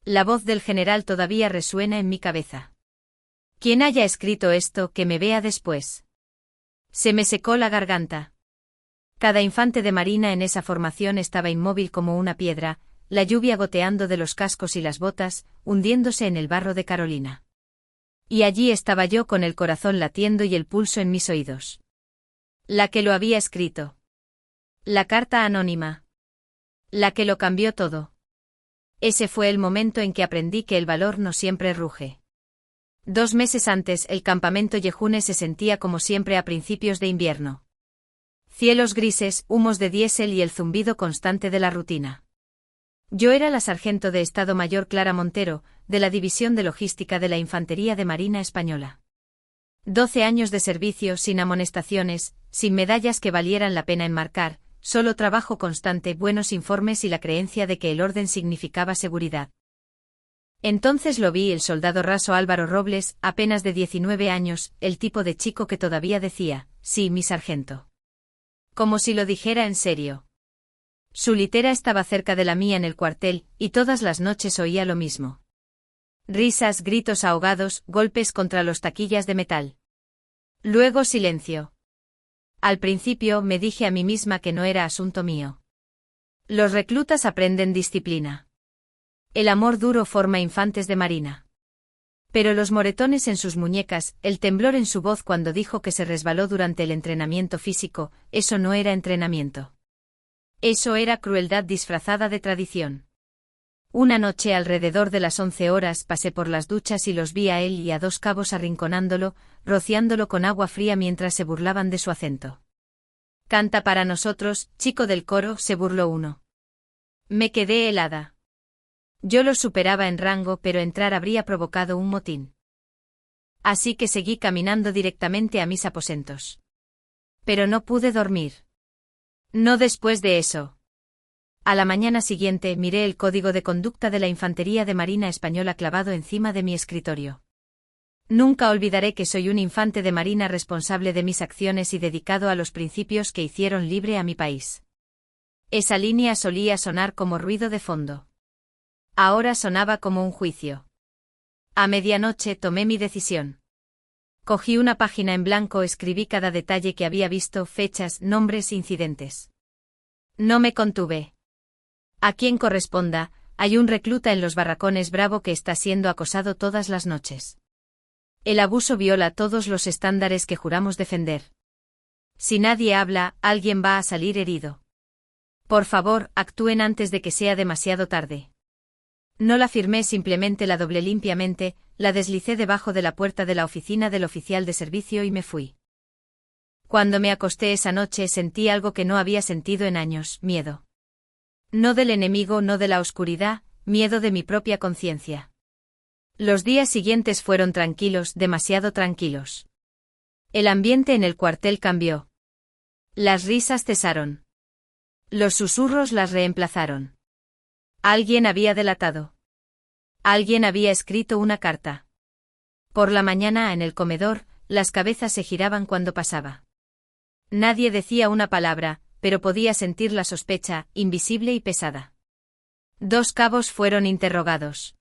La voz del general todavía resuena en mi cabeza. Quien haya escrito esto, que me vea después. Se me secó la garganta. Cada infante de marina en esa formación estaba inmóvil como una piedra, la lluvia goteando de los cascos y las botas, hundiéndose en el barro de Carolina. Y allí estaba yo con el corazón latiendo y el pulso en mis oídos. La que lo había escrito. La carta anónima. La que lo cambió todo. Ese fue el momento en que aprendí que el valor no siempre ruge. 2 meses antes, el campamento Yejune se sentía como siempre a principios de invierno. Cielos grises, humos de diésel y el zumbido constante de la rutina. Yo era la sargento de Estado Mayor Clara Montero, de la División de Logística de la Infantería de Marina Española. 12 años de servicio sin amonestaciones, sin medallas que valieran la pena enmarcar, solo trabajo constante, buenos informes y la creencia de que el orden significaba seguridad. Entonces lo vi el soldado raso Álvaro Robles, apenas de 19 años, el tipo de chico que todavía decía, sí, mi sargento. Como si lo dijera en serio. Su litera estaba cerca de la mía en el cuartel, y todas las noches oía lo mismo. Risas, gritos ahogados, golpes contra los taquillas de metal. Luego silencio. Al principio me dije a mí misma que no era asunto mío. Los reclutas aprenden disciplina. El amor duro forma infantes de marina. Pero los moretones en sus muñecas, el temblor en su voz cuando dijo que se resbaló durante el entrenamiento físico, eso no era entrenamiento. Eso era crueldad disfrazada de tradición. Una noche alrededor de las 11 horas pasé por las duchas y los vi a él y a 2 cabos arrinconándolo, rociándolo con agua fría mientras se burlaban de su acento. Canta para nosotros, chico del coro, se burló uno. Me quedé helada. Yo los superaba en rango, pero entrar habría provocado un motín. Así que seguí caminando directamente a mis aposentos. Pero no pude dormir. No después de eso. A la mañana siguiente miré el código de conducta de la Infantería de Marina Española clavado encima de mi escritorio. Nunca olvidaré que soy un infante de marina responsable de mis acciones y dedicado a los principios que hicieron libre a mi país. Esa línea solía sonar como ruido de fondo. Ahora sonaba como un juicio. A medianoche tomé mi decisión. Cogí una página en blanco, escribí cada detalle que había visto, fechas, nombres, incidentes. No me contuve. A quien corresponda, hay un recluta en los barracones Bravo que está siendo acosado todas las noches. El abuso viola todos los estándares que juramos defender. Si nadie habla, alguien va a salir herido. Por favor, actúen antes de que sea demasiado tarde. No la firmé, simplemente la doblé limpiamente, la deslicé debajo de la puerta de la oficina del oficial de servicio y me fui. Cuando me acosté esa noche sentí algo que no había sentido en años, miedo. No del enemigo, no de la oscuridad, miedo de mi propia conciencia. Los días siguientes fueron tranquilos, demasiado tranquilos. El ambiente en el cuartel cambió. Las risas cesaron. Los susurros las reemplazaron. Alguien había delatado. Alguien había escrito una carta. Por la mañana en el comedor, las cabezas se giraban cuando pasaba. Nadie decía una palabra, pero podía sentir la sospecha, invisible y pesada. 2 cabos fueron interrogados.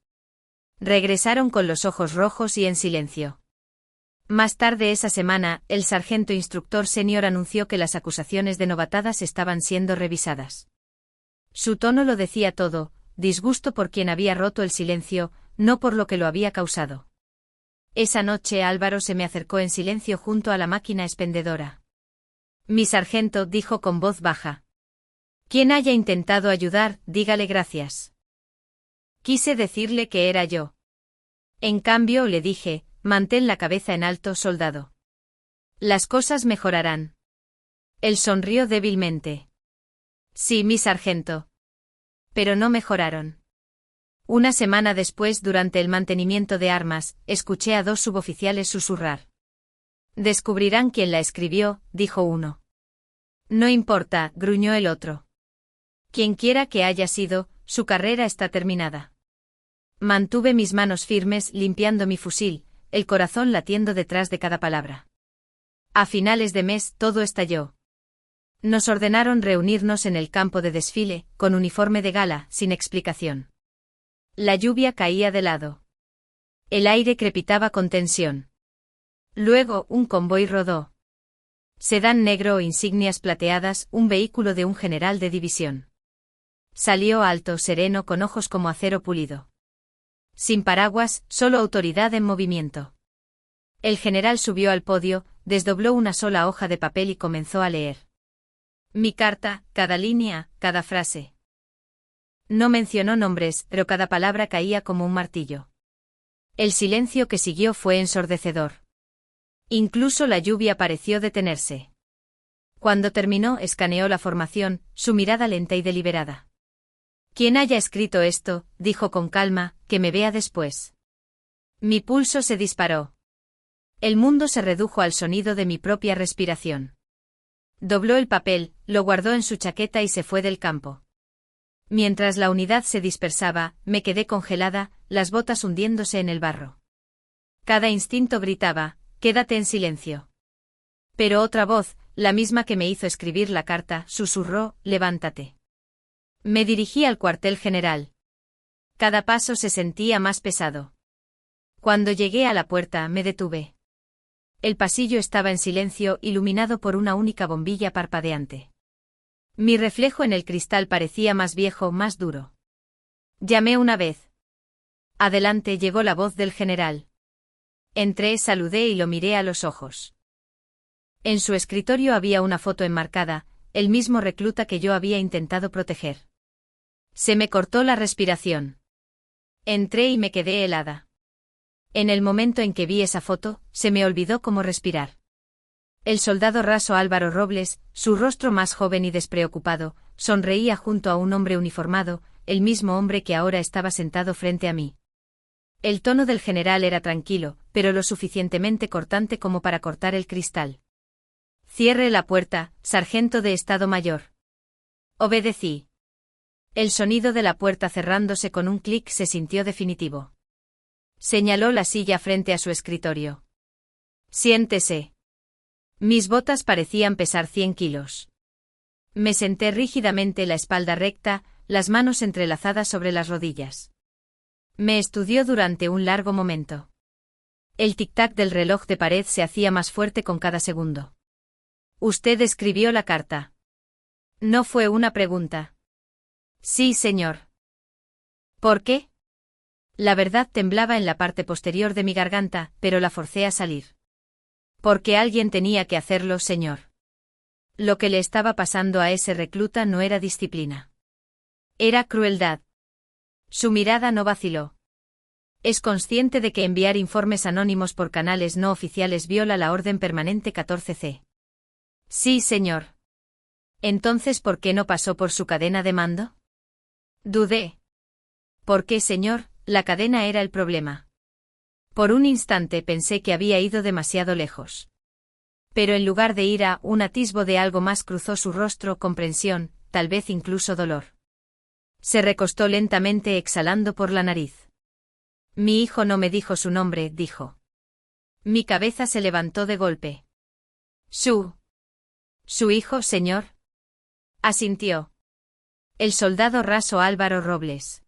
Regresaron con los ojos rojos y en silencio. Más tarde esa semana, el sargento instructor senior anunció que las acusaciones de novatadas estaban siendo revisadas. Su tono lo decía todo, disgusto por quien había roto el silencio, no por lo que lo había causado. Esa noche Álvaro se me acercó en silencio junto a la máquina expendedora. Mi sargento, dijo con voz baja. Quien haya intentado ayudar, dígale gracias. Quise decirle que era yo. En cambio, le dije, mantén la cabeza en alto, soldado. Las cosas mejorarán. Él sonrió débilmente. Sí, mi sargento. Pero no mejoraron. Una semana después, durante el mantenimiento de armas, escuché a 2 suboficiales susurrar. Descubrirán quién la escribió, dijo uno. No importa, gruñó el otro. Quien quiera que haya sido, su carrera está terminada. Mantuve mis manos firmes, limpiando mi fusil, el corazón latiendo detrás de cada palabra. A finales de mes, todo estalló. Nos ordenaron reunirnos en el campo de desfile, con uniforme de gala, sin explicación. La lluvia caía de lado. El aire crepitaba con tensión. Luego, un convoy rodó. Sedán negro o insignias plateadas, un vehículo de un general de división. Salió alto, sereno, con ojos como acero pulido. Sin paraguas, solo autoridad en movimiento. El general subió al podio, desdobló una sola hoja de papel y comenzó a leer. Mi carta, cada línea, cada frase. No mencionó nombres, pero cada palabra caía como un martillo. El silencio que siguió fue ensordecedor. Incluso la lluvia pareció detenerse. Cuando terminó, escaneó la formación, su mirada lenta y deliberada. Quien haya escrito esto, dijo con calma, que me vea después. Mi pulso se disparó. El mundo se redujo al sonido de mi propia respiración. Dobló el papel, lo guardó en su chaqueta y se fue del campo. Mientras la unidad se dispersaba, me quedé congelada, las botas hundiéndose en el barro. Cada instinto gritaba, quédate en silencio. Pero otra voz, la misma que me hizo escribir la carta, susurró, levántate. Me dirigí al cuartel general. Cada paso se sentía más pesado. Cuando llegué a la puerta, me detuve. El pasillo estaba en silencio, iluminado por una única bombilla parpadeante. Mi reflejo en el cristal parecía más viejo, más duro. Llamé una vez. Adelante, llegó la voz del general. Entré, saludé y lo miré a los ojos. En su escritorio había una foto enmarcada, el mismo recluta que yo había intentado proteger. Se me cortó la respiración. Entré y me quedé helada. En el momento en que vi esa foto, se me olvidó cómo respirar. El soldado raso Álvaro Robles, su rostro más joven y despreocupado, sonreía junto a un hombre uniformado, el mismo hombre que ahora estaba sentado frente a mí. El tono del general era tranquilo, pero lo suficientemente cortante como para cortar el cristal. Cierre la puerta, sargento de Estado Mayor. Obedecí. El sonido de la puerta cerrándose con un clic se sintió definitivo. Señaló la silla frente a su escritorio. Siéntese. Mis botas parecían pesar 100 kilos. Me senté rígidamente, la espalda recta, las manos entrelazadas sobre las rodillas. Me estudió durante un largo momento. El tic-tac del reloj de pared se hacía más fuerte con cada segundo. ¿Usted escribió la carta? No fue una pregunta. Sí, señor. ¿Por qué? La verdad temblaba en la parte posterior de mi garganta, pero la forcé a salir. Porque alguien tenía que hacerlo, señor. Lo que le estaba pasando a ese recluta no era disciplina. Era crueldad. Su mirada no vaciló. Es consciente de que enviar informes anónimos por canales no oficiales viola la Orden Permanente 14C. Sí, señor. Entonces, ¿por qué no pasó por su cadena de mando? Dudé. ¿Por qué, señor? La cadena era el problema. Por un instante pensé que había ido demasiado lejos. Pero en lugar de ira, un atisbo de algo más cruzó su rostro, comprensión, tal vez incluso dolor. Se recostó lentamente, exhalando por la nariz. Mi hijo no me dijo su nombre, dijo. Mi cabeza se levantó de golpe. ¿Su hijo, señor? Asintió. El soldado raso Álvaro Robles.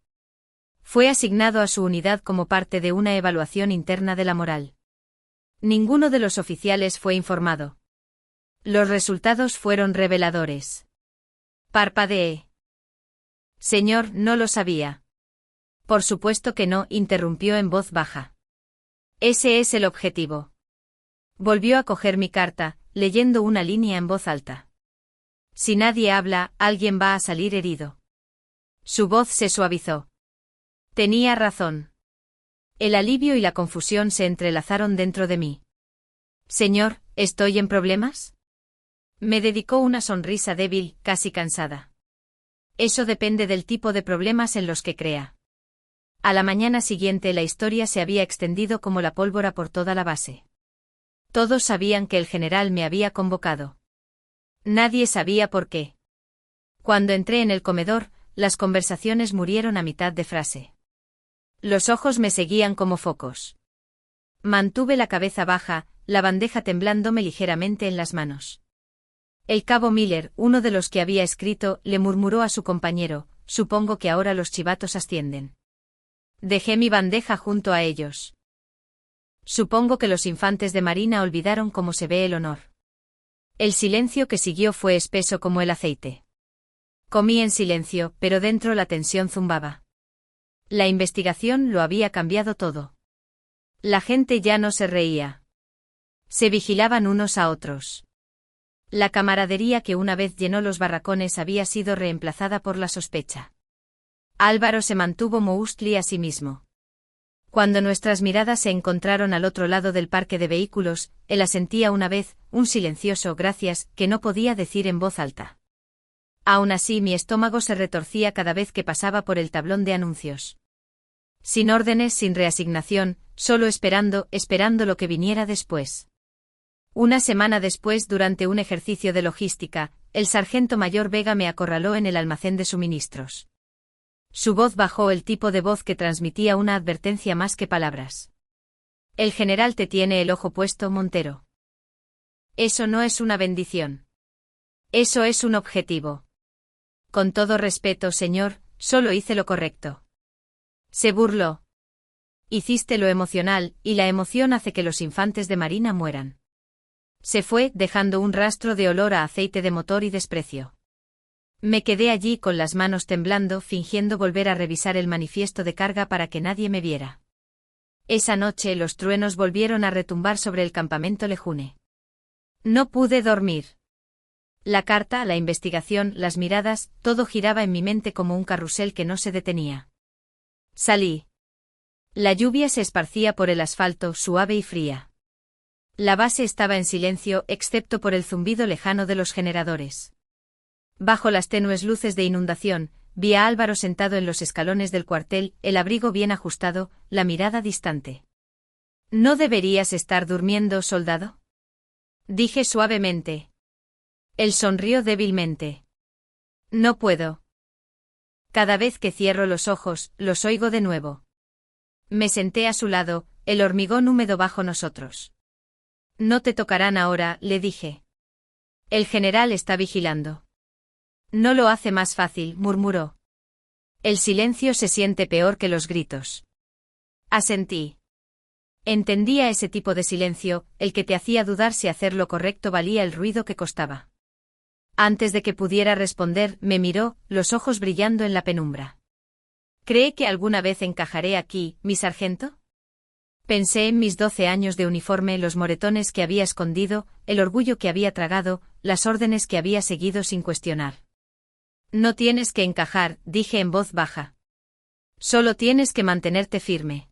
Fue asignado a su unidad como parte de una evaluación interna de la moral. Ninguno de los oficiales fue informado. Los resultados fueron reveladores. Parpadeé. Señor, no lo sabía. Por supuesto que no, interrumpió en voz baja. Ese es el objetivo. Volvió a coger mi carta, leyendo una línea en voz alta. Si nadie habla, alguien va a salir herido. Su voz se suavizó. Tenía razón. El alivio y la confusión se entrelazaron dentro de mí. Señor, ¿estoy en problemas? Me dedicó una sonrisa débil, casi cansada. Eso depende del tipo de problemas en los que crea. A la mañana siguiente la historia se había extendido como la pólvora por toda la base. Todos sabían que el general me había convocado. Nadie sabía por qué. Cuando entré en el comedor, las conversaciones murieron a mitad de frase. Los ojos me seguían como focos. Mantuve la cabeza baja, la bandeja temblándome ligeramente en las manos. El cabo Miller, uno de los que había escrito, le murmuró a su compañero, supongo que ahora los chivatos ascienden. Dejé mi bandeja junto a ellos. Supongo que los infantes de Marina olvidaron cómo se ve el honor. El silencio que siguió fue espeso como el aceite. Comí en silencio, pero dentro la tensión zumbaba. La investigación lo había cambiado todo. La gente ya no se reía. Se vigilaban unos a otros. La camaradería que una vez llenó los barracones había sido reemplazada por la sospecha. Álvaro se mantuvo Moustli a sí mismo. Cuando nuestras miradas se encontraron al otro lado del parque de vehículos, él asentía una vez, un silencioso gracias, que no podía decir en voz alta. Aún así mi estómago se retorcía cada vez que pasaba por el tablón de anuncios. Sin órdenes, sin reasignación, solo esperando lo que viniera después. Una semana después, durante un ejercicio de logística, el sargento mayor Vega me acorraló en el almacén de suministros. Su voz bajó, el tipo de voz que transmitía una advertencia más que palabras. El general te tiene el ojo puesto, Montero. Eso no es una bendición. Eso es un objetivo. Con todo respeto, señor, solo hice lo correcto. Se burló. Hiciste lo emocional, y la emoción hace que los infantes de Marina mueran. Se fue, dejando un rastro de olor a aceite de motor y desprecio. Me quedé allí con las manos temblando, fingiendo volver a revisar el manifiesto de carga para que nadie me viera. Esa noche los truenos volvieron a retumbar sobre el campamento Lejune. No pude dormir. La carta, la investigación, las miradas, todo giraba en mi mente como un carrusel que no se detenía. Salí. La lluvia se esparcía por el asfalto, suave y fría. La base estaba en silencio, excepto por el zumbido lejano de los generadores. Bajo las tenues luces de inundación, vi a Álvaro sentado en los escalones del cuartel, el abrigo bien ajustado, la mirada distante. ¿No deberías estar durmiendo, soldado?, dije suavemente. Él sonrió débilmente. No puedo. Cada vez que cierro los ojos, los oigo de nuevo. Me senté a su lado, el hormigón húmedo bajo nosotros. No te tocarán ahora, le dije. El general está vigilando. No lo hace más fácil, murmuró. El silencio se siente peor que los gritos. Asentí. Entendía ese tipo de silencio, el que te hacía dudar si hacer lo correcto valía el ruido que costaba. Antes de que pudiera responder, me miró, los ojos brillando en la penumbra. ¿Cree que alguna vez encajaré aquí, mi sargento? Pensé en mis 12 años de uniforme, los moretones que había escondido, el orgullo que había tragado, las órdenes que había seguido sin cuestionar. No tienes que encajar, dije en voz baja. Solo tienes que mantenerte firme.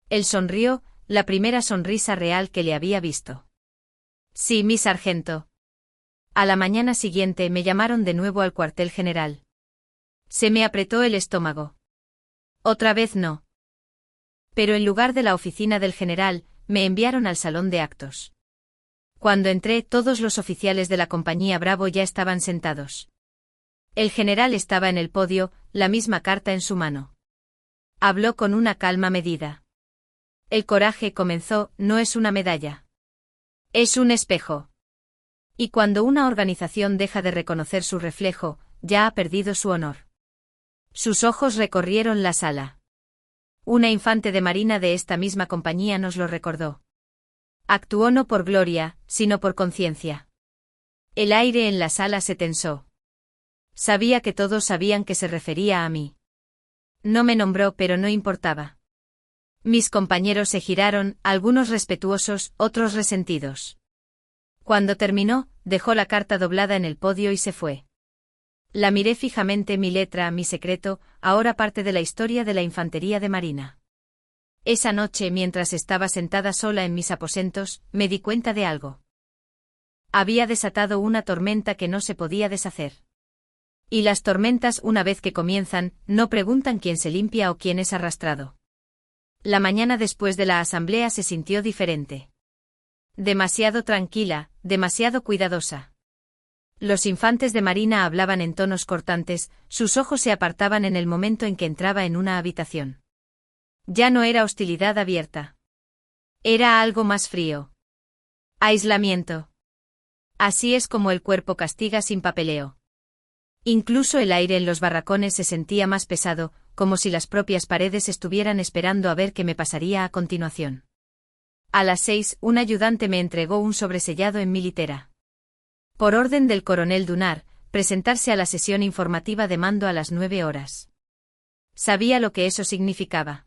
Él sonrió, la primera sonrisa real que le había visto. Sí, mi sargento. A la mañana siguiente me llamaron de nuevo al cuartel general. Se me apretó el estómago. Otra vez no. Pero en lugar de la oficina del general, me enviaron al salón de actos. Cuando entré, todos los oficiales de la compañía Bravo ya estaban sentados. El general estaba en el podio, la misma carta en su mano. Habló con una calma medida. El coraje, comenzó, no es una medalla. Es un espejo. Y cuando una organización deja de reconocer su reflejo, ya ha perdido su honor. Sus ojos recorrieron la sala. Una infante de marina de esta misma compañía nos lo recordó. Actuó no por gloria, sino por conciencia. El aire en la sala se tensó. Sabía que todos sabían que se refería a mí. No me nombró, pero no importaba. Mis compañeros se giraron, algunos respetuosos, otros resentidos. Cuando terminó, dejó la carta doblada en el podio y se fue. La miré fijamente, mi letra, mi secreto, ahora parte de la historia de la infantería de marina. Esa noche, mientras estaba sentada sola en mis aposentos, me di cuenta de algo. Había desatado una tormenta que no se podía deshacer. Y las tormentas, una vez que comienzan, no preguntan quién se limpia o quién es arrastrado. La mañana después de la asamblea se sintió diferente. Demasiado tranquila, demasiado cuidadosa. Los infantes de marina hablaban en tonos cortantes, sus ojos se apartaban en el momento en que entraba en una habitación. Ya no era hostilidad abierta. Era algo más frío. Aislamiento. Así es como el cuerpo castiga sin papeleo. Incluso el aire en los barracones se sentía más pesado, como si las propias paredes estuvieran esperando a ver qué me pasaría a continuación. A las 6, un ayudante me entregó un sobresellado en mi litera. Por orden del coronel Dunar, presentarse a la sesión informativa de mando a las 9 horas. Sabía lo que eso significaba.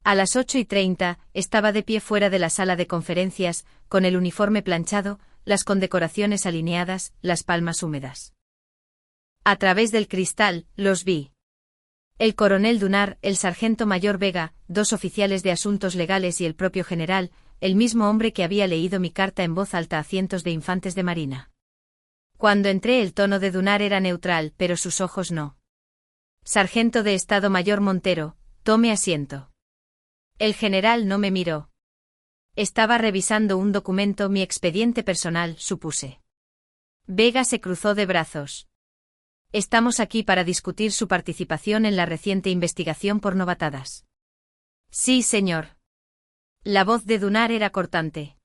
A las 8:30, estaba de pie fuera de la sala de conferencias, con el uniforme planchado, las condecoraciones alineadas, las palmas húmedas. A través del cristal, los vi. El coronel Dunar, el sargento mayor Vega, 2 oficiales de asuntos legales y el propio general, el mismo hombre que había leído mi carta en voz alta a cientos de infantes de marina. Cuando entré el tono de Dunar era neutral, pero sus ojos no. Sargento de Estado Mayor Montero, tome asiento. El general no me miró. Estaba revisando un documento, mi expediente personal, supuse. Vega se cruzó de brazos. Estamos aquí para discutir su participación en la reciente investigación por novatadas. Sí, señor. La voz de Dunar era cortante.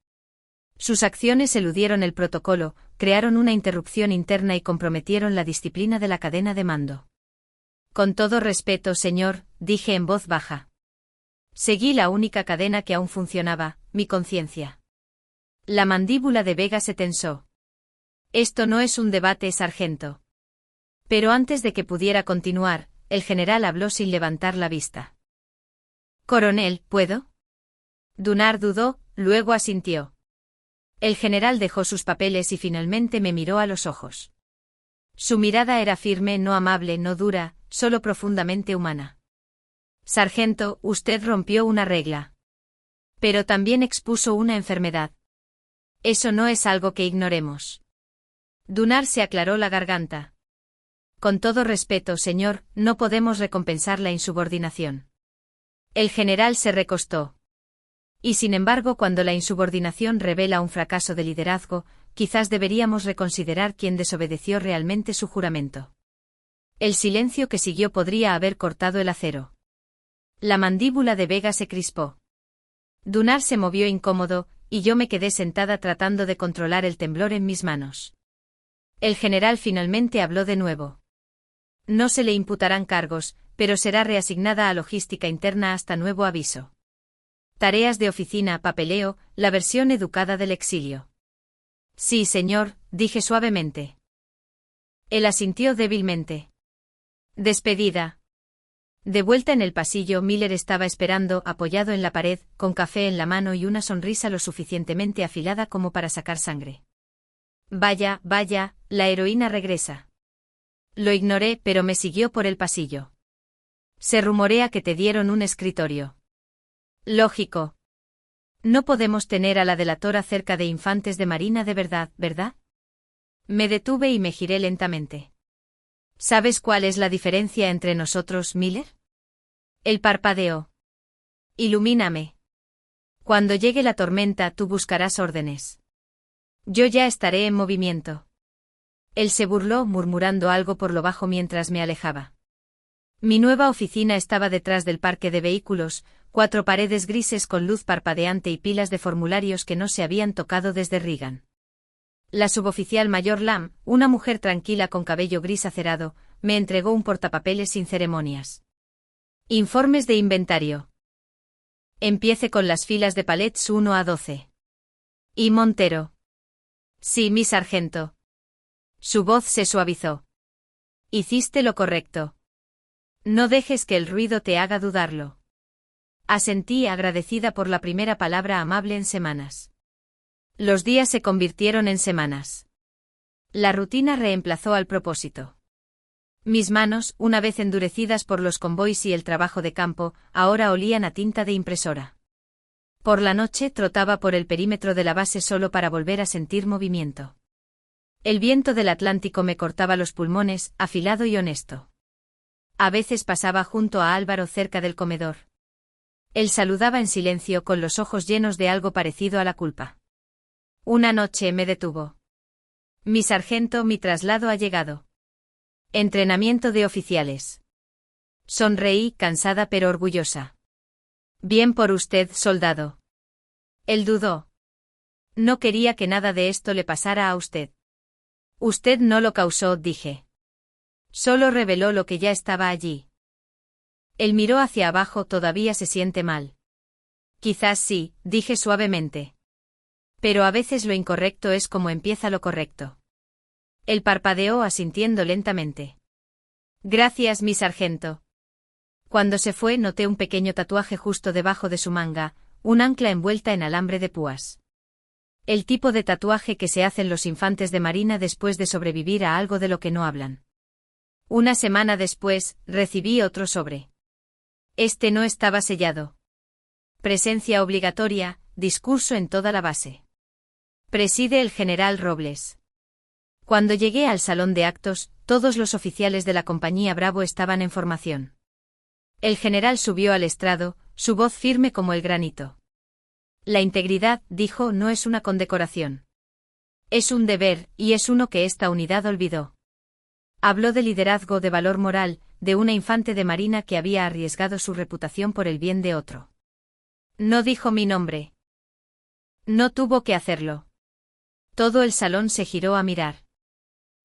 Sus acciones eludieron el protocolo, crearon una interrupción interna y comprometieron la disciplina de la cadena de mando. Con todo respeto, señor, dije en voz baja. Seguí la única cadena que aún funcionaba, mi conciencia. La mandíbula de Vega se tensó. Esto no es un debate, sargento. Pero antes de que pudiera continuar, el general habló sin levantar la vista. Coronel, ¿puedo? Dunar dudó, luego asintió. El general dejó sus papeles y finalmente me miró a los ojos. Su mirada era firme, no amable, no dura, solo profundamente humana. Sargento, usted rompió una regla. Pero también expuso una enfermedad. Eso no es algo que ignoremos. Dunar se aclaró la garganta. Con todo respeto, señor, no podemos recompensar la insubordinación. El general se recostó. Y sin embargo, cuando la insubordinación revela un fracaso de liderazgo, quizás deberíamos reconsiderar quién desobedeció realmente su juramento. El silencio que siguió podría haber cortado el acero. La mandíbula de Vega se crispó. Dunar se movió incómodo, y yo me quedé sentada tratando de controlar el temblor en mis manos. El general finalmente habló de nuevo. No se le imputarán cargos, pero será reasignada a logística interna hasta nuevo aviso. Tareas de oficina, papeleo, la versión educada del exilio. Sí, señor, dije suavemente. Él asintió débilmente. Despedida. De vuelta en el pasillo, Miller estaba esperando, apoyado en la pared, con café en la mano y una sonrisa lo suficientemente afilada como para sacar sangre. Vaya, vaya, la heroína regresa. Lo ignoré, pero me siguió por el pasillo. Se rumorea que te dieron un escritorio. Lógico. No podemos tener a la delatora cerca de infantes de marina de verdad, ¿verdad? Me detuve y me giré lentamente. ¿Sabes cuál es la diferencia entre nosotros, Miller? Él parpadeó. Ilumíname. Cuando llegue la tormenta, tú buscarás órdenes. Yo ya estaré en movimiento. Él se burló, murmurando algo por lo bajo mientras me alejaba. Mi nueva oficina estaba detrás del parque de vehículos, 4 paredes grises con luz parpadeante y pilas de formularios que no se habían tocado desde Reagan. La suboficial mayor Lam, una mujer tranquila con cabello gris acerado, me entregó un portapapeles sin ceremonias. Informes de inventario. Empiece con las filas de palets 1 a 12. Y Montero. Sí, mi sargento. Su voz se suavizó. Hiciste lo correcto. No dejes que el ruido te haga dudarlo. Asentí agradecida por la primera palabra amable en semanas. Los días se convirtieron en semanas. La rutina reemplazó al propósito. Mis manos, una vez endurecidas por los convoys y el trabajo de campo, ahora olían a tinta de impresora. Por la noche trotaba por el perímetro de la base solo para volver a sentir movimiento. El viento del Atlántico me cortaba los pulmones, afilado y honesto. A veces pasaba junto a Álvaro cerca del comedor. Él saludaba en silencio con los ojos llenos de algo parecido a la culpa. Una noche me detuvo. Mi sargento, mi traslado ha llegado. Entrenamiento de oficiales. Sonreí, cansada pero orgullosa. Bien por usted, soldado. Él dudó. No quería que nada de esto le pasara a usted. Usted no lo causó, dije. Solo reveló lo que ya estaba allí. Él miró hacia abajo. ¿Todavía se siente mal? Quizás sí, dije suavemente. Pero a veces lo incorrecto es como empieza lo correcto. Él parpadeó asintiendo lentamente. Gracias, mi sargento. Cuando se fue noté un pequeño tatuaje justo debajo de su manga, un ancla envuelta en alambre de púas. El tipo de tatuaje que se hacen los infantes de marina después de sobrevivir a algo de lo que no hablan. Una semana después, recibí otro sobre. Este no estaba sellado. Presencia obligatoria, discurso en toda la base. Preside el general Robles. Cuando llegué al salón de actos, todos los oficiales de la compañía Bravo estaban en formación. El general subió al estrado, su voz firme como el granito. La integridad, dijo, no es una condecoración. Es un deber, y es uno que esta unidad olvidó. Habló de liderazgo, de valor moral, de una infante de marina que había arriesgado su reputación por el bien de otro. No dijo mi nombre. No tuvo que hacerlo. Todo el salón se giró a mirar.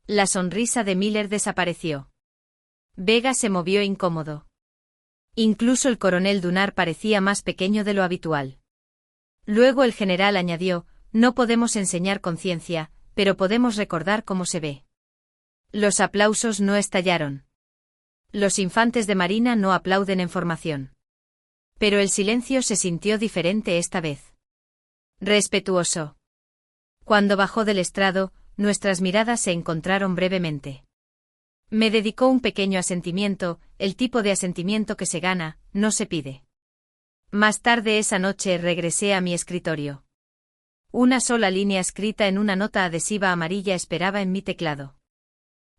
La sonrisa de Miller desapareció. Vega se movió incómodo. Incluso el coronel Dunar parecía más pequeño de lo habitual. Luego el general añadió, no podemos enseñar conciencia, pero podemos recordar cómo se ve. Los aplausos no estallaron. Los infantes de marina no aplauden en formación. Pero el silencio se sintió diferente esta vez. Respetuoso. Cuando bajó del estrado, nuestras miradas se encontraron brevemente. Me dedicó un pequeño asentimiento, el tipo de asentimiento que se gana, no se pide. Más tarde esa noche regresé a mi escritorio. Una sola línea escrita en una nota adhesiva amarilla esperaba en mi teclado.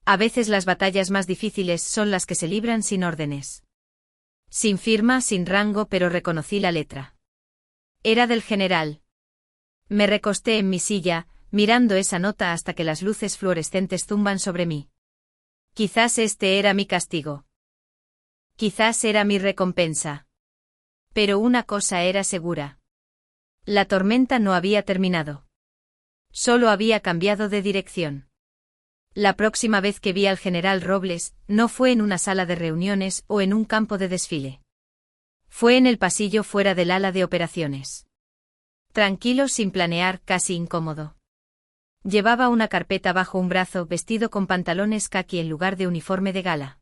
A veces las batallas más difíciles son las que se libran sin órdenes. Sin firma, sin rango, pero reconocí la letra. Era del general. Me recosté en mi silla, mirando esa nota hasta que las luces fluorescentes zumban sobre mí. Quizás este era mi castigo. Quizás era mi recompensa. Pero una cosa era segura. La tormenta no había terminado. Solo había cambiado de dirección. La próxima vez que vi al general Robles, no fue en una sala de reuniones o en un campo de desfile. Fue en el pasillo fuera del ala de operaciones. Tranquilo, sin planear, casi incómodo. Llevaba una carpeta bajo un brazo, vestido con pantalones caqui en lugar de uniforme de gala.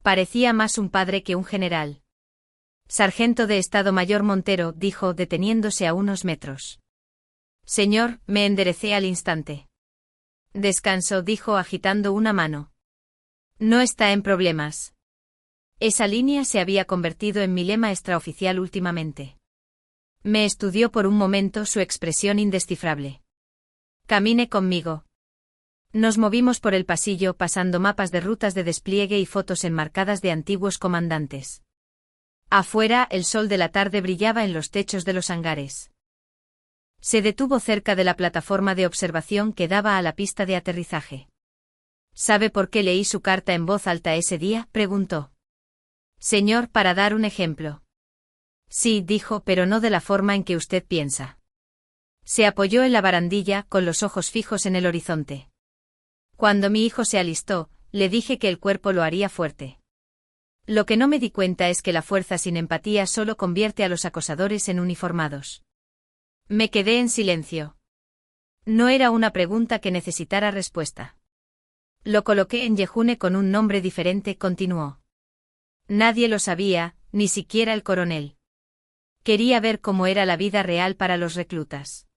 Parecía más un padre que un general. Sargento de Estado Mayor Montero, dijo, deteniéndose a unos metros. Señor, me enderecé al instante. Descanso, dijo agitando una mano. No está en problemas. Esa línea se había convertido en mi lema extraoficial últimamente. Me estudió por un momento, su expresión indescifrable. Camine conmigo. Nos movimos por el pasillo pasando mapas de rutas de despliegue y fotos enmarcadas de antiguos comandantes. Afuera, el sol de la tarde brillaba en los techos de los hangares. Se detuvo cerca de la plataforma de observación que daba a la pista de aterrizaje. ¿Sabe por qué leí su carta en voz alta ese día?, preguntó. Señor, para dar un ejemplo. Sí, dijo, pero no de la forma en que usted piensa. Se apoyó en la barandilla, con los ojos fijos en el horizonte. Cuando mi hijo se alistó, le dije que el cuerpo lo haría fuerte. Lo que no me di cuenta es que la fuerza sin empatía solo convierte a los acosadores en uniformados. Me quedé en silencio. No era una pregunta que necesitara respuesta. Lo coloqué en Yejune con un nombre diferente, continuó. Nadie lo sabía, ni siquiera el coronel. Quería ver cómo era la vida real para los reclutas.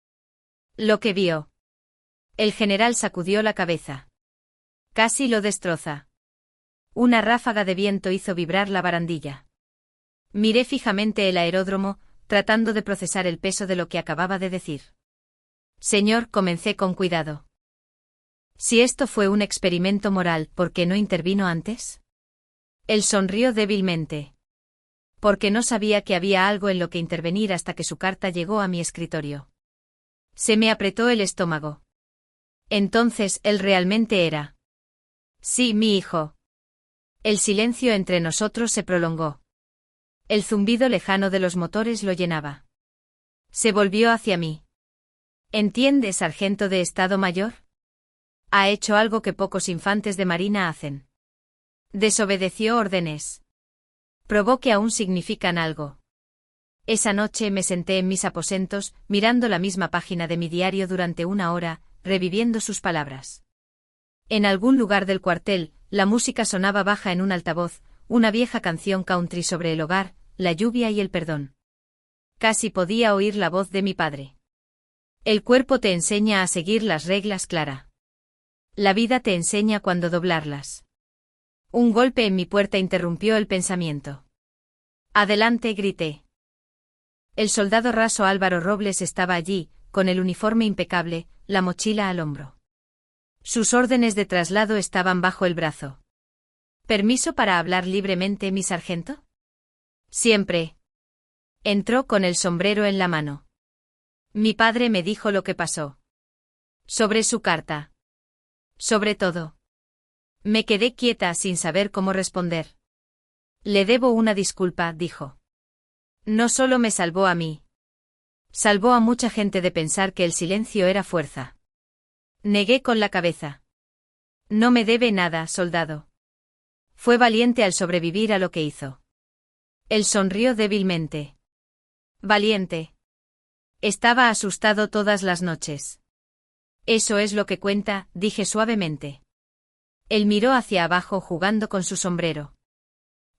Lo que vio. El general sacudió la cabeza. Casi lo destroza. Una ráfaga de viento hizo vibrar la barandilla. Miré fijamente el aeródromo, tratando de procesar el peso de lo que acababa de decir. Señor, comencé con cuidado. Si esto fue un experimento moral, ¿por qué no intervino antes? Él sonrió débilmente. Porque no sabía que había algo en lo que intervenir hasta que su carta llegó a mi escritorio. Se me apretó el estómago. Entonces, él realmente era. Sí, mi hijo. El silencio entre nosotros se prolongó. El zumbido lejano de los motores lo llenaba. Se volvió hacia mí. ¿Entiende, sargento de Estado Mayor? Ha hecho algo que pocos infantes de marina hacen. Desobedeció órdenes. Probó que aún significan algo. Esa noche me senté en mis aposentos, mirando la misma página de mi diario durante una hora, reviviendo sus palabras. En algún lugar del cuartel, la música sonaba baja en un altavoz, una vieja canción country sobre el hogar, la lluvia y el perdón. Casi podía oír la voz de mi padre. El cuerpo te enseña a seguir las reglas, Clara. La vida te enseña cuándo doblarlas. Un golpe en mi puerta interrumpió el pensamiento. Adelante, grité. El soldado raso Álvaro Robles estaba allí, con el uniforme impecable, la mochila al hombro. Sus órdenes de traslado estaban bajo el brazo. ¿Permiso para hablar libremente, mi sargento? Siempre. Entró con el sombrero en la mano. Mi padre me dijo lo que pasó. Sobre su carta. Sobre todo. Me quedé quieta sin saber cómo responder. Le debo una disculpa, dijo. No solo me salvó a mí. Salvó a mucha gente de pensar que el silencio era fuerza. Negué con la cabeza. No me debe nada, soldado. Fue valiente al sobrevivir a lo que hizo. Él sonrió débilmente. Valiente. Estaba asustado todas las noches. Eso es lo que cuenta, dije suavemente. Él miró hacia abajo jugando con su sombrero.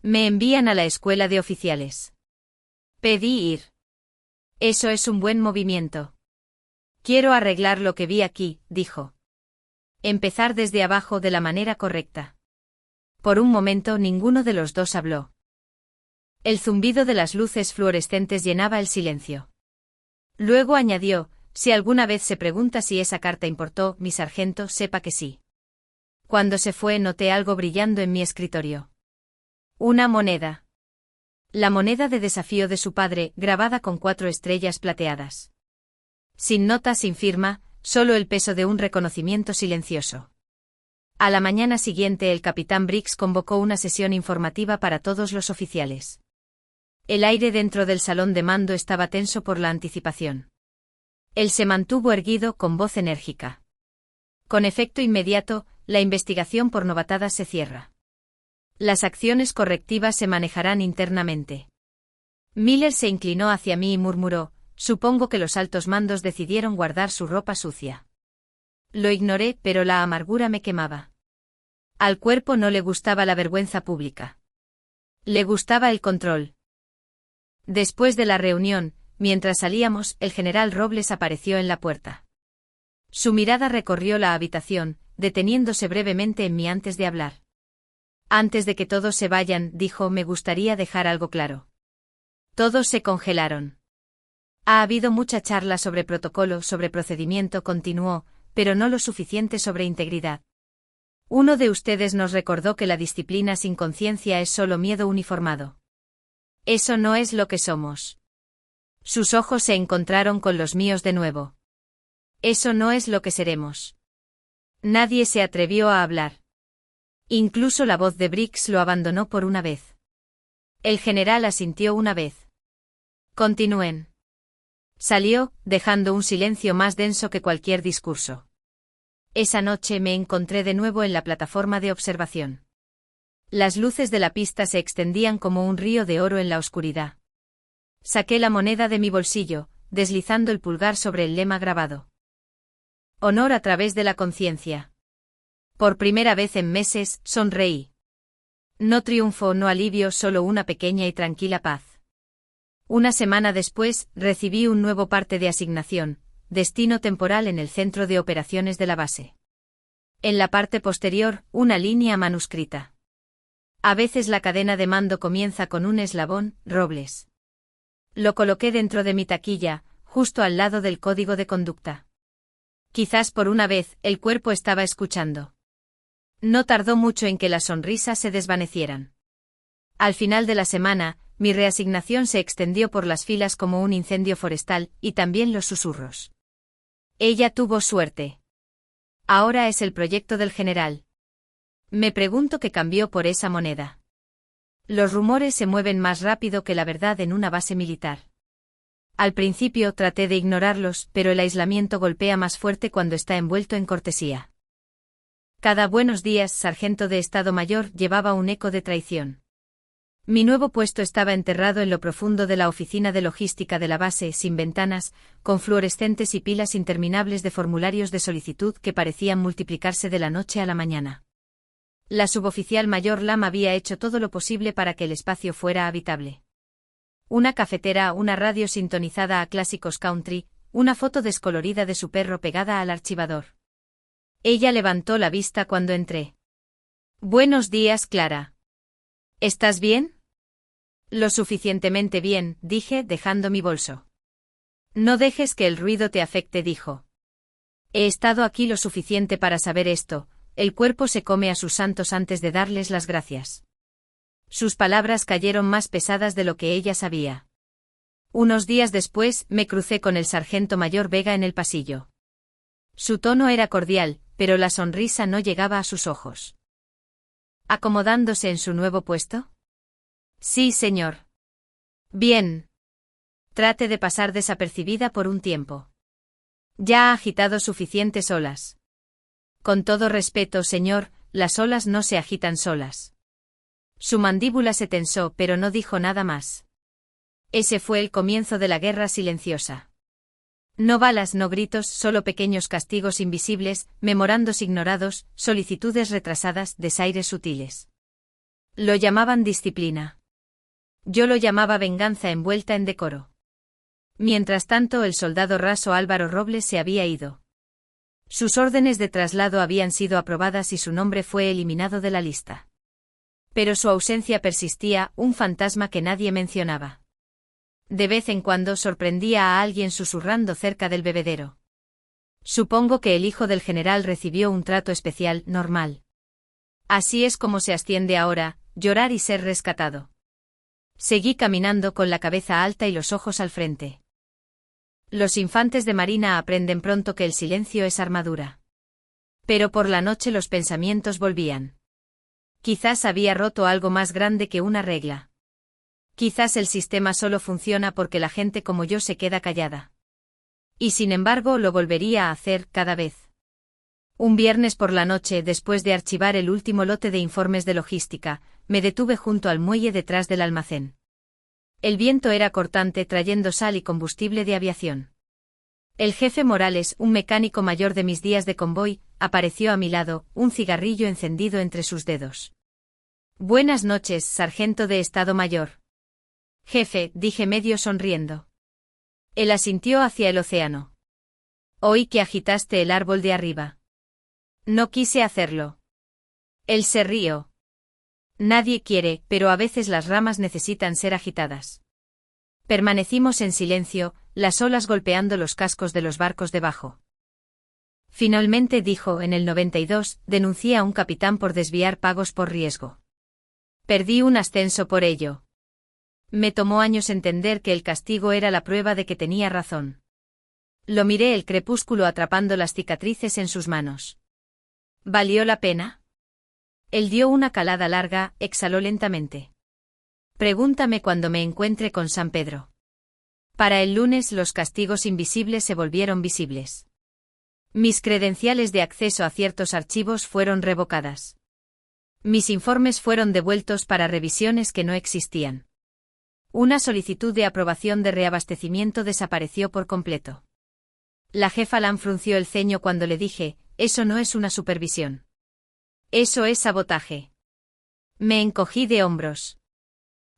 Me envían a la escuela de oficiales. Pedí ir. Eso es un buen movimiento. Quiero arreglar lo que vi aquí, dijo. Empezar desde abajo de la manera correcta. Por un momento ninguno de los dos habló. El zumbido de las luces fluorescentes llenaba el silencio. Luego añadió, si alguna vez se pregunta si esa carta importó, mi sargento, sepa que sí. Cuando se fue noté algo brillando en mi escritorio. Una moneda. La moneda de desafío de su padre, grabada con 4 estrellas plateadas. Sin nota, sin firma, solo el peso de un reconocimiento silencioso. A la mañana siguiente el capitán Briggs convocó una sesión informativa para todos los oficiales. El aire dentro del salón de mando estaba tenso por la anticipación. Él se mantuvo erguido con voz enérgica. Con efecto inmediato, la investigación por novatadas se cierra. Las acciones correctivas se manejarán internamente. Miller se inclinó hacia mí y murmuró, supongo que los altos mandos decidieron guardar su ropa sucia. Lo ignoré, pero la amargura me quemaba. Al cuerpo no le gustaba la vergüenza pública. Le gustaba el control. Después de la reunión, mientras salíamos, el general Robles apareció en la puerta. Su mirada recorrió la habitación, deteniéndose brevemente en mí antes de hablar. Antes de que todos se vayan, dijo, me gustaría dejar algo claro. Todos se congelaron. Ha habido mucha charla sobre protocolo, sobre procedimiento, continuó, pero no lo suficiente sobre integridad. Uno de ustedes nos recordó que la disciplina sin conciencia es solo miedo uniformado. Eso no es lo que somos. Sus ojos se encontraron con los míos de nuevo. Eso no es lo que seremos. Nadie se atrevió a hablar. Incluso la voz de Briggs lo abandonó por una vez. El general asintió una vez. Continúen. Salió, dejando un silencio más denso que cualquier discurso. Esa noche me encontré de nuevo en la plataforma de observación. Las luces de la pista se extendían como un río de oro en la oscuridad. Saqué la moneda de mi bolsillo, deslizando el pulgar sobre el lema grabado. Honor a través de la conciencia. Por primera vez en meses, sonreí. No triunfo, no alivio, solo una pequeña y tranquila paz. Una semana después, recibí un nuevo parte de asignación, destino temporal en el centro de operaciones de la base. En la parte posterior, una línea manuscrita. A veces la cadena de mando comienza con un eslabón, Robles. Lo coloqué dentro de mi taquilla, justo al lado del código de conducta. Quizás por una vez, el cuerpo estaba escuchando. No tardó mucho en que las sonrisas se desvanecieran. Al final de la semana, mi reasignación se extendió por las filas como un incendio forestal, y también los susurros. Ella tuvo suerte. Ahora es el proyecto del general. Me pregunto qué cambió por esa moneda. Los rumores se mueven más rápido que la verdad en una base militar. Al principio traté de ignorarlos, pero el aislamiento golpea más fuerte cuando está envuelto en cortesía. Cada buenos días, sargento de Estado Mayor, llevaba un eco de traición. Mi nuevo puesto estaba enterrado en lo profundo de la oficina de logística de la base, sin ventanas, con fluorescentes y pilas interminables de formularios de solicitud que parecían multiplicarse de la noche a la mañana. La suboficial mayor Lam había hecho todo lo posible para que el espacio fuera habitable. Una cafetera, una radio sintonizada a clásicos country, una foto descolorida de su perro pegada al archivador. Ella levantó la vista cuando entré. Buenos días, Clara. ¿Estás bien? Lo suficientemente bien, dije, dejando mi bolso. No dejes que el ruido te afecte, dijo. He estado aquí lo suficiente para saber esto, el cuerpo se come a sus santos antes de darles las gracias. Sus palabras cayeron más pesadas de lo que ella sabía. Unos días después, me crucé con el sargento mayor Vega en el pasillo. Su tono era cordial, pero la sonrisa no llegaba a sus ojos. ¿Acomodándose en su nuevo puesto? Sí, señor. Bien. Trate de pasar desapercibida por un tiempo. Ya ha agitado suficientes olas. Con todo respeto, señor, las olas no se agitan solas. Su mandíbula se tensó, pero no dijo nada más. Ese fue el comienzo de la guerra silenciosa. No balas, no gritos, solo pequeños castigos invisibles, memorandos ignorados, solicitudes retrasadas, desaires sutiles. Lo llamaban disciplina. Yo lo llamaba venganza envuelta en decoro. Mientras tanto, el soldado raso Álvaro Robles se había ido. Sus órdenes de traslado habían sido aprobadas y su nombre fue eliminado de la lista. Pero su ausencia persistía, un fantasma que nadie mencionaba. De vez en cuando sorprendía a alguien susurrando cerca del bebedero. Supongo que el hijo del general recibió un trato especial, normal. Así es como se asciende ahora, llorar y ser rescatado. Seguí caminando con la cabeza alta y los ojos al frente. Los infantes de marina aprenden pronto que el silencio es armadura. Pero por la noche los pensamientos volvían. Quizás había roto algo más grande que una regla. Quizás el sistema solo funciona porque la gente como yo se queda callada. Y sin embargo lo volvería a hacer cada vez. Un viernes por la noche, después de archivar el último lote de informes de logística, me detuve junto al muelle detrás del almacén. El viento era cortante, trayendo sal y combustible de aviación. El jefe Morales, un mecánico mayor de mis días de convoy, apareció a mi lado, un cigarrillo encendido entre sus dedos. Buenas noches, sargento de Estado Mayor. Jefe, dije medio sonriendo. Él asintió hacia el océano. Oí que agitaste el árbol de arriba. No quise hacerlo. Él se rió. Nadie quiere, pero a veces las ramas necesitan ser agitadas. Permanecimos en silencio, las olas golpeando los cascos de los barcos debajo. Finalmente dijo, en el 92, denuncié a un capitán por desviar pagos por riesgo. Perdí un ascenso por ello. Me tomó años entender que el castigo era la prueba de que tenía razón. Lo miré el crepúsculo atrapando las cicatrices en sus manos. ¿Valió la pena? Él dio una calada larga, exhaló lentamente. Pregúntame cuando me encuentre con San Pedro. Para el lunes los castigos invisibles se volvieron visibles. Mis credenciales de acceso a ciertos archivos fueron revocadas. Mis informes fueron devueltos para revisiones que no existían. Una solicitud de aprobación de reabastecimiento desapareció por completo. La jefa Lam frunció el ceño cuando le dije, eso no es una supervisión. Eso es sabotaje. Me encogí de hombros.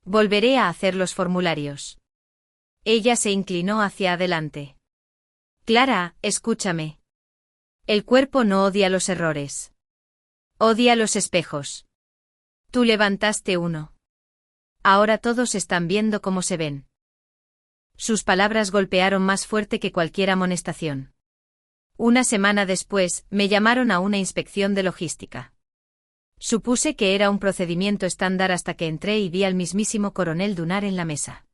Volveré a hacer los formularios. Ella se inclinó hacia adelante. Clara, escúchame. El cuerpo no odia los errores. Odia los espejos. Tú levantaste uno. Ahora todos están viendo cómo se ven. Sus palabras golpearon más fuerte que cualquier amonestación. Una semana después, me llamaron a una inspección de logística. Supuse que era un procedimiento estándar hasta que entré y vi al mismísimo coronel Dunar en la mesa.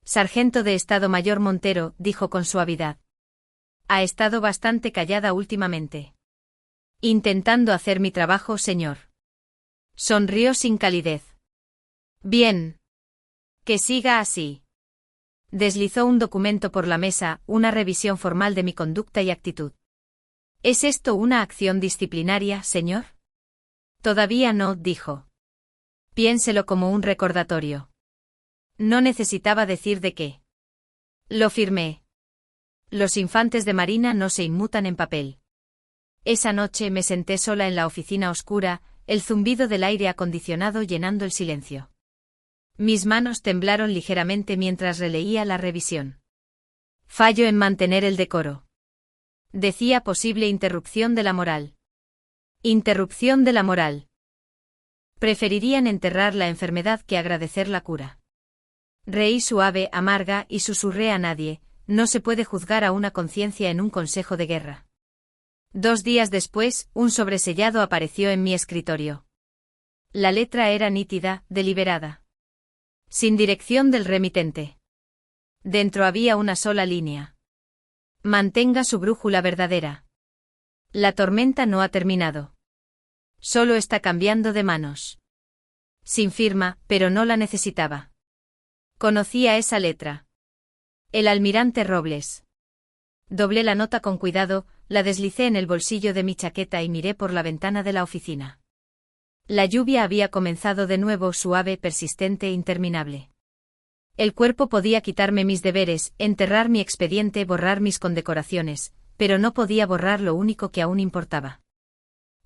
Sargento de Estado Mayor Montero, dijo con suavidad. Ha estado bastante callada últimamente. Intentando hacer mi trabajo, señor. Sonrió sin calidez. Bien. Que siga así. Deslizó un documento por la mesa, una revisión formal de mi conducta y actitud. ¿Es esto una acción disciplinaria, señor? Todavía no, dijo. Piénselo como un recordatorio. No necesitaba decir de qué. Lo firmé. Los infantes de marina no se inmutan en papel. Esa noche me senté sola en la oficina oscura, el zumbido del aire acondicionado llenando el silencio. Mis manos temblaron ligeramente mientras releía la revisión. Fallo en mantener el decoro. Decía posible interrupción de la moral. Interrupción de la moral. Preferirían enterrar la enfermedad que agradecer la cura. Reí suave, amarga, y susurré a nadie, no se puede juzgar a una conciencia en un consejo de guerra. 2 días después, un sobresellado apareció en mi escritorio. La letra era nítida, deliberada. Sin dirección del remitente. Dentro había una sola línea. Mantenga su brújula verdadera. La tormenta no ha terminado. Solo está cambiando de manos. Sin firma, pero no la necesitaba. Conocía esa letra. El almirante Robles. Doblé la nota con cuidado, la deslicé en el bolsillo de mi chaqueta y miré por la ventana de la oficina. La lluvia había comenzado de nuevo, suave, persistente e interminable. El cuerpo podía quitarme mis deberes, enterrar mi expediente, borrar mis condecoraciones, pero no podía borrar lo único que aún importaba.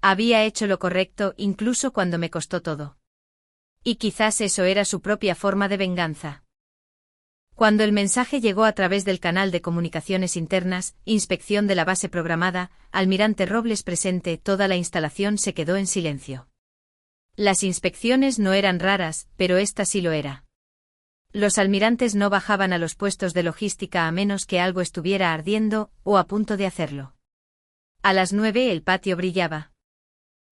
Había hecho lo correcto incluso cuando me costó todo. Y quizás eso era su propia forma de venganza. Cuando el mensaje llegó a través del canal de comunicaciones internas, inspección de la base programada, almirante Robles presente, toda la instalación se quedó en silencio. Las inspecciones no eran raras, pero esta sí lo era. Los almirantes no bajaban a los puestos de logística a menos que algo estuviera ardiendo, o a punto de hacerlo. A las 9 el patio brillaba.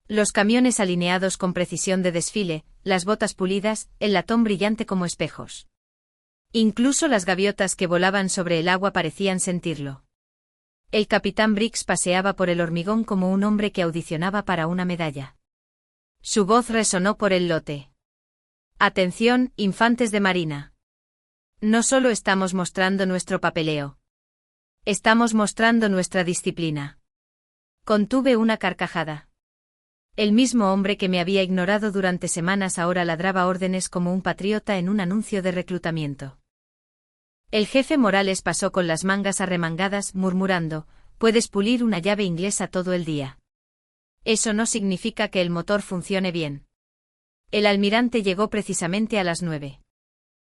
Los camiones alineados con precisión de desfile, las botas pulidas, el latón brillante como espejos. Incluso las gaviotas que volaban sobre el agua parecían sentirlo. El capitán Briggs paseaba por el hormigón como un hombre que audicionaba para una medalla. Su voz resonó por el lote. Atención, infantes de marina. No solo estamos mostrando nuestro papeleo. Estamos mostrando nuestra disciplina. Contuve una carcajada. El mismo hombre que me había ignorado durante semanas ahora ladraba órdenes como un patriota en un anuncio de reclutamiento. El jefe Morales pasó con las mangas arremangadas, murmurando, puedes pulir una llave inglesa todo el día. Eso no significa que el motor funcione bien. El almirante llegó precisamente a las 9.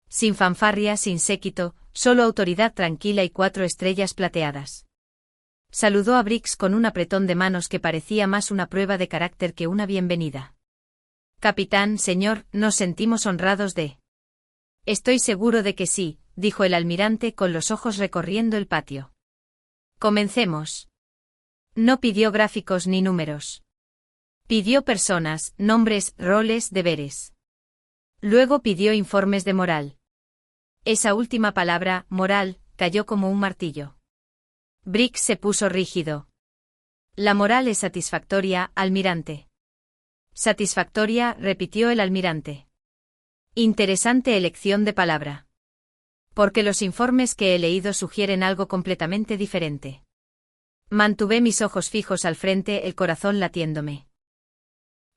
Sin fanfarria, sin séquito, solo autoridad tranquila y 4 estrellas plateadas. Saludó a Briggs con un apretón de manos que parecía más una prueba de carácter que una bienvenida. Capitán, señor, nos sentimos honrados de... Estoy seguro de que sí, dijo el almirante con los ojos recorriendo el patio. Comencemos. No pidió gráficos ni números. Pidió personas, nombres, roles, deberes. Luego pidió informes de moral. Esa última palabra, moral, cayó como un martillo. Briggs se puso rígido. La moral es satisfactoria, almirante. Satisfactoria, repitió el almirante. Interesante elección de palabra. Porque los informes que he leído sugieren algo completamente diferente. Mantuve mis ojos fijos al frente, el corazón latiéndome.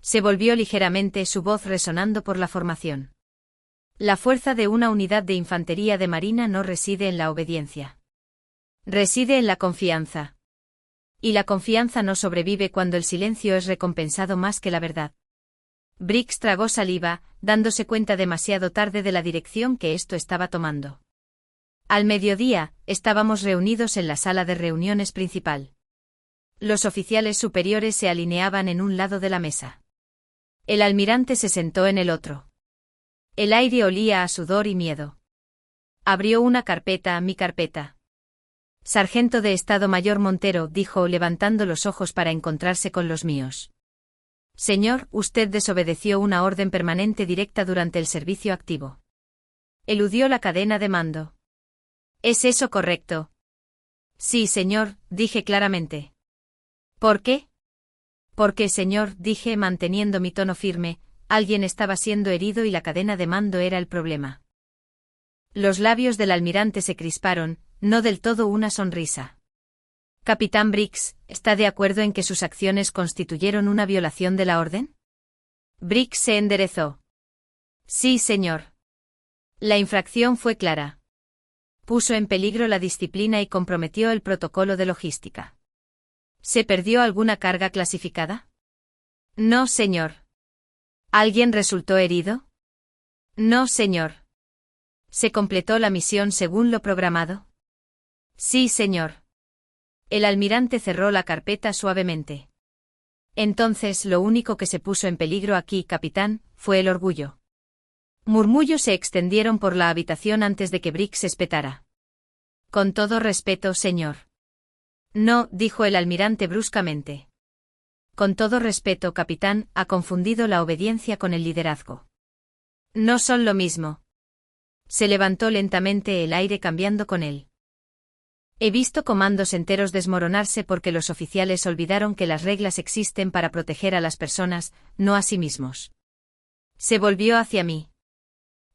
Se volvió ligeramente, su voz resonando por la formación. La fuerza de una unidad de infantería de marina no reside en la obediencia. Reside en la confianza. Y la confianza no sobrevive cuando el silencio es recompensado más que la verdad. Briggs tragó saliva, dándose cuenta demasiado tarde de la dirección que esto estaba tomando. Al mediodía, estábamos reunidos en la sala de reuniones principal. Los oficiales superiores se alineaban en un lado de la mesa. El almirante se sentó en el otro. El aire olía a sudor y miedo. Abrió una carpeta, mi carpeta. Sargento de Estado Mayor Montero, dijo levantando los ojos para encontrarse con los míos. Señor, usted desobedeció una orden permanente directa durante el servicio activo. Eludió la cadena de mando. ¿Es eso correcto? Sí, señor, dije claramente. ¿Por qué? Porque, señor, dije manteniendo mi tono firme, alguien estaba siendo herido y la cadena de mando era el problema. Los labios del almirante se crisparon, no del todo una sonrisa. Capitán Briggs, ¿está de acuerdo en que sus acciones constituyeron una violación de la orden? Briggs se enderezó. Sí, señor. La infracción fue clara. Puso en peligro la disciplina y comprometió el protocolo de logística. ¿Se perdió alguna carga clasificada? No, señor. ¿Alguien resultó herido? No, señor. ¿Se completó la misión según lo programado? Sí, señor. El almirante cerró la carpeta suavemente. Entonces lo único que se puso en peligro aquí, capitán, fue el orgullo. Murmullos se extendieron por la habitación antes de que Briggs espetara. Con todo respeto, señor. No, dijo el almirante bruscamente. Con todo respeto, capitán, ha confundido la obediencia con el liderazgo. No son lo mismo. Se levantó lentamente el aire cambiando con él. He visto comandos enteros desmoronarse porque los oficiales olvidaron que las reglas existen para proteger a las personas, no a sí mismos. Se volvió hacia mí.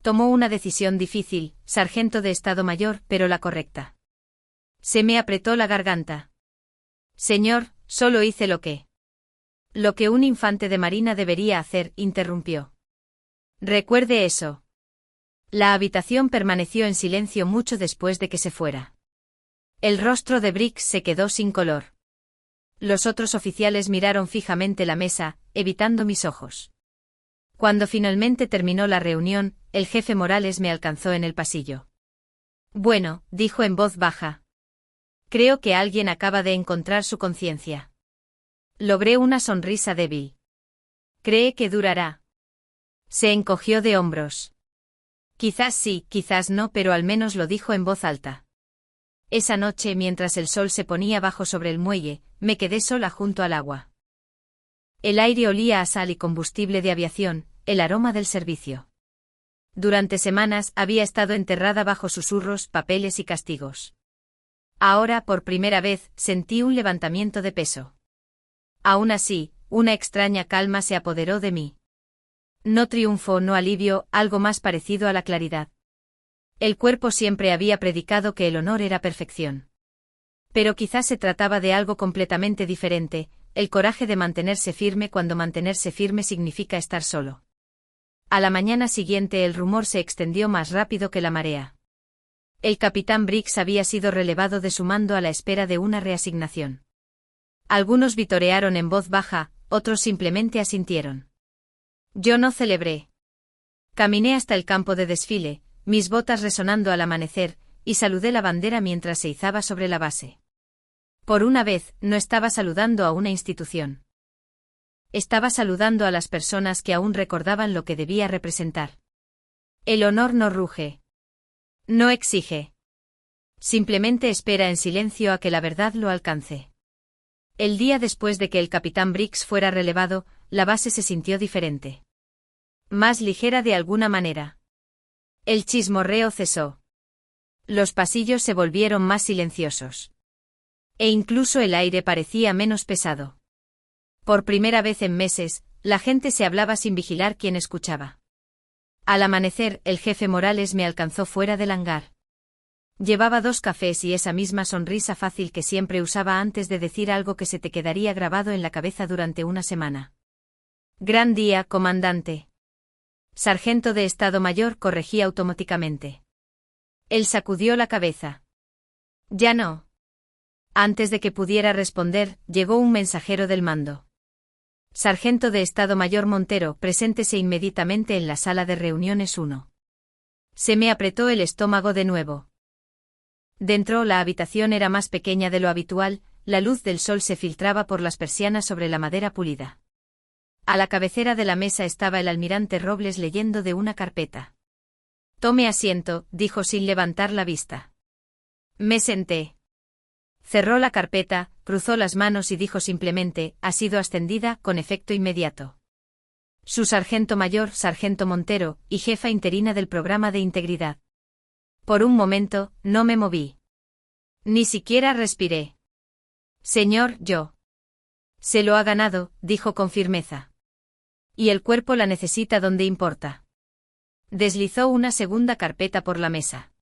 Tomó una decisión difícil, sargento de Estado Mayor, pero la correcta. Se me apretó la garganta. Señor, solo hice lo que un infante de marina debería hacer, interrumpió. Recuerde eso. La habitación permaneció en silencio mucho después de que se fuera. El rostro de Briggs se quedó sin color. Los otros oficiales miraron fijamente la mesa, evitando mis ojos. Cuando finalmente terminó la reunión, el jefe Morales me alcanzó en el pasillo. Bueno, dijo en voz baja. Creo que alguien acaba de encontrar su conciencia. Logré una sonrisa débil. ¿Cree que durará? Se encogió de hombros. Quizás sí, quizás no, pero al menos lo dijo en voz alta. Esa noche, mientras el sol se ponía bajo sobre el muelle, me quedé sola junto al agua. El aire olía a sal y combustible de aviación, el aroma del servicio. Durante semanas había estado enterrada bajo susurros, papeles y castigos. Ahora, por primera vez, sentí un levantamiento de peso. Aún así, una extraña calma se apoderó de mí. No triunfo, no alivio, algo más parecido a la claridad. El cuerpo siempre había predicado que el honor era perfección. Pero quizás se trataba de algo completamente diferente, el coraje de mantenerse firme cuando mantenerse firme significa estar solo. A la mañana siguiente el rumor se extendió más rápido que la marea. El capitán Briggs había sido relevado de su mando a la espera de una reasignación. Algunos vitorearon en voz baja, otros simplemente asintieron. Yo no celebré. Caminé hasta el campo de desfile, mis botas resonando al amanecer, y saludé la bandera mientras se izaba sobre la base. Por una vez, no estaba saludando a una institución. Estaba saludando a las personas que aún recordaban lo que debía representar. El honor no ruge. No exige. Simplemente espera en silencio a que la verdad lo alcance. El día después de que el capitán Briggs fuera relevado, la base se sintió diferente. Más ligera de alguna manera. El chismorreo cesó. Los pasillos se volvieron más silenciosos. E incluso el aire parecía menos pesado. Por primera vez en meses, la gente se hablaba sin vigilar quién escuchaba. Al amanecer, el jefe Morales me alcanzó fuera del hangar. Llevaba 2 cafés y esa misma sonrisa fácil que siempre usaba antes de decir algo que se te quedaría grabado en la cabeza durante una semana. Gran día, comandante. Sargento de Estado Mayor, corregí automáticamente. Él sacudió la cabeza. Ya no. Antes de que pudiera responder, llegó un mensajero del mando. Sargento de Estado Mayor Montero, preséntese inmediatamente en la sala de reuniones 1. Se me apretó el estómago de nuevo. Dentro la habitación era más pequeña de lo habitual, la luz del sol se filtraba por las persianas sobre la madera pulida. A la cabecera de la mesa estaba el almirante Robles leyendo de una carpeta. Tome asiento, dijo sin levantar la vista. Me senté. Cerró la carpeta, cruzó las manos y dijo simplemente, ha sido ascendida, con efecto inmediato. Su sargento mayor, sargento Montero, y jefa interina del programa de integridad. Por un momento, no me moví. Ni siquiera respiré. Señor, yo. Se lo ha ganado, dijo con firmeza. Y el cuerpo la necesita donde importa. Deslizó una segunda carpeta por la mesa.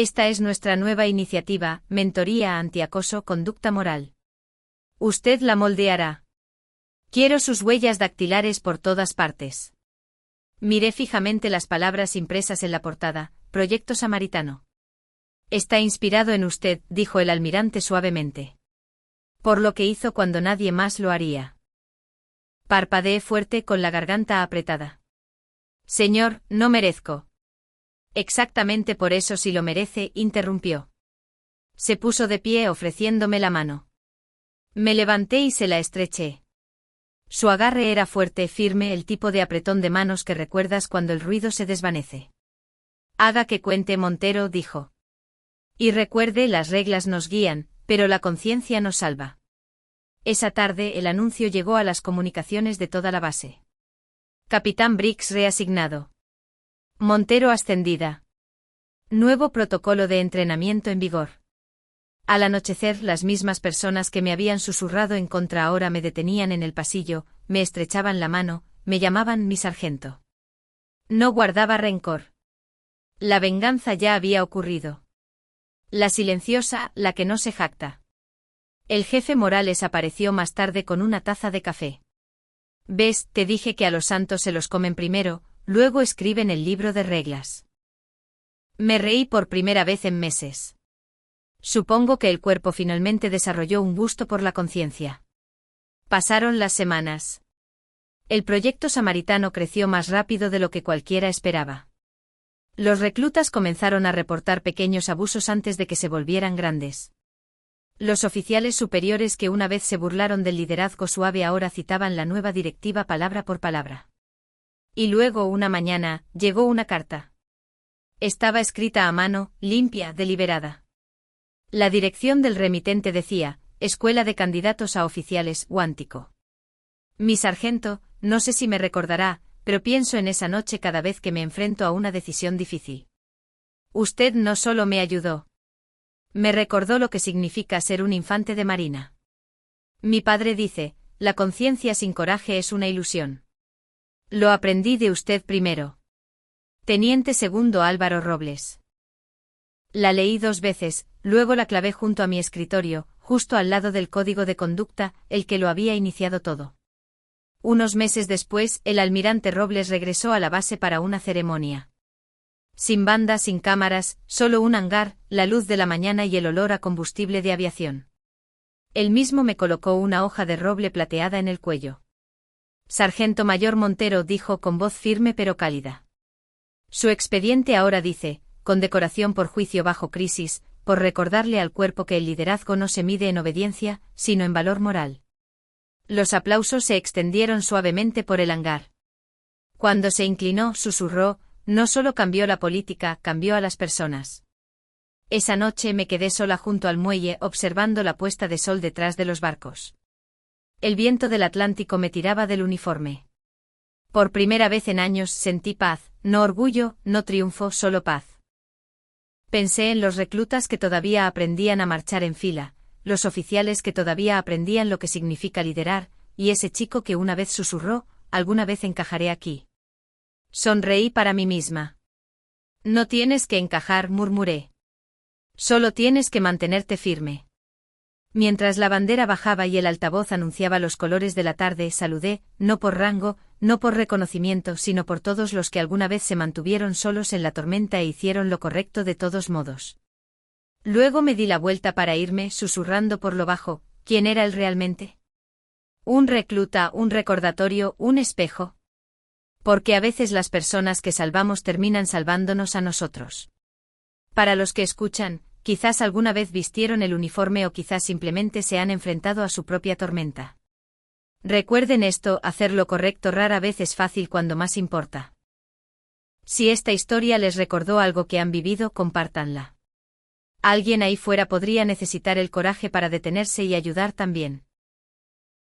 Esta es nuestra nueva iniciativa, Mentoría Antiacoso Conducta Moral. Usted la moldeará. Quiero sus huellas dactilares por todas partes. Miré fijamente las palabras impresas en la portada, Proyecto Samaritano. Está inspirado en usted, dijo el almirante suavemente. Por lo que hizo cuando nadie más lo haría. Parpadeé fuerte con la garganta apretada. Señor, no merezco. Exactamente por eso sí lo merece, interrumpió. Se puso de pie ofreciéndome la mano. Me levanté y se la estreché. Su agarre era fuerte, firme, el tipo de apretón de manos que recuerdas cuando el ruido se desvanece. Haga que cuente, Montero, dijo. Y recuerde, las reglas nos guían, pero la conciencia nos salva. Esa tarde el anuncio llegó a las comunicaciones de toda la base. Capitán Briggs reasignado. Montero ascendida. Nuevo protocolo de entrenamiento en vigor. Al anochecer, las mismas personas que me habían susurrado en contra ahora me detenían en el pasillo, me estrechaban la mano, me llamaban mi sargento. No guardaba rencor. La venganza ya había ocurrido. La silenciosa, la que no se jacta. El jefe Morales apareció más tarde con una taza de café. ¿Ves? Te dije que a los santos se los comen primero, luego escriben el libro de reglas. Me reí por primera vez en meses. Supongo que el cuerpo finalmente desarrolló un gusto por la conciencia. Pasaron las semanas. El proyecto samaritano creció más rápido de lo que cualquiera esperaba. Los reclutas comenzaron a reportar pequeños abusos antes de que se volvieran grandes. Los oficiales superiores que una vez se burlaron del liderazgo suave ahora citaban la nueva directiva palabra por palabra. Y luego una mañana, llegó una carta. Estaba escrita a mano, limpia, deliberada. La dirección del remitente decía, Escuela de Candidatos a Oficiales, Huántico. Mi sargento, no sé si me recordará, pero pienso en esa noche cada vez que me enfrento a una decisión difícil. Usted no solo me ayudó. Me recordó lo que significa ser un infante de marina. Mi padre dice, la conciencia sin coraje es una ilusión. Lo aprendí de usted primero. Teniente segundo Álvaro Robles. La leí 2 veces, luego la clavé junto a mi escritorio, justo al lado del código de conducta, el que lo había iniciado todo. Unos meses después, el almirante Robles regresó a la base para una ceremonia. Sin banda, sin cámaras, solo un hangar, la luz de la mañana y el olor a combustible de aviación. Él mismo me colocó una hoja de roble plateada en el cuello. Sargento Mayor Montero, dijo con voz firme pero cálida. Su expediente ahora dice, condecoración por juicio bajo crisis, por recordarle al cuerpo que el liderazgo no se mide en obediencia, sino en valor moral. Los aplausos se extendieron suavemente por el hangar. Cuando se inclinó, susurró, no solo cambió la política, cambió a las personas. Esa noche me quedé sola junto al muelle observando la puesta de sol detrás de los barcos. El viento del Atlántico me tiraba del uniforme. Por primera vez en años sentí paz, no orgullo, no triunfo, solo paz. Pensé en los reclutas que todavía aprendían a marchar en fila, los oficiales que todavía aprendían lo que significa liderar, y ese chico que una vez susurró, alguna vez encajaré aquí. Sonreí para mí misma. No tienes que encajar, murmuré. Solo tienes que mantenerte firme. Mientras la bandera bajaba y el altavoz anunciaba los colores de la tarde, saludé, no por rango, no por reconocimiento, sino por todos los que alguna vez se mantuvieron solos en la tormenta e hicieron lo correcto de todos modos. Luego me di la vuelta para irme, susurrando por lo bajo, ¿quién era él realmente? Un recluta, un recordatorio, un espejo. Porque a veces las personas que salvamos terminan salvándonos a nosotros. Para los que escuchan, quizás alguna vez vistieron el uniforme o quizás simplemente se han enfrentado a su propia tormenta. Recuerden esto, hacer lo correcto rara vez es fácil cuando más importa. Si esta historia les recordó algo que han vivido, compártanla. Alguien ahí fuera podría necesitar el coraje para detenerse y ayudar también.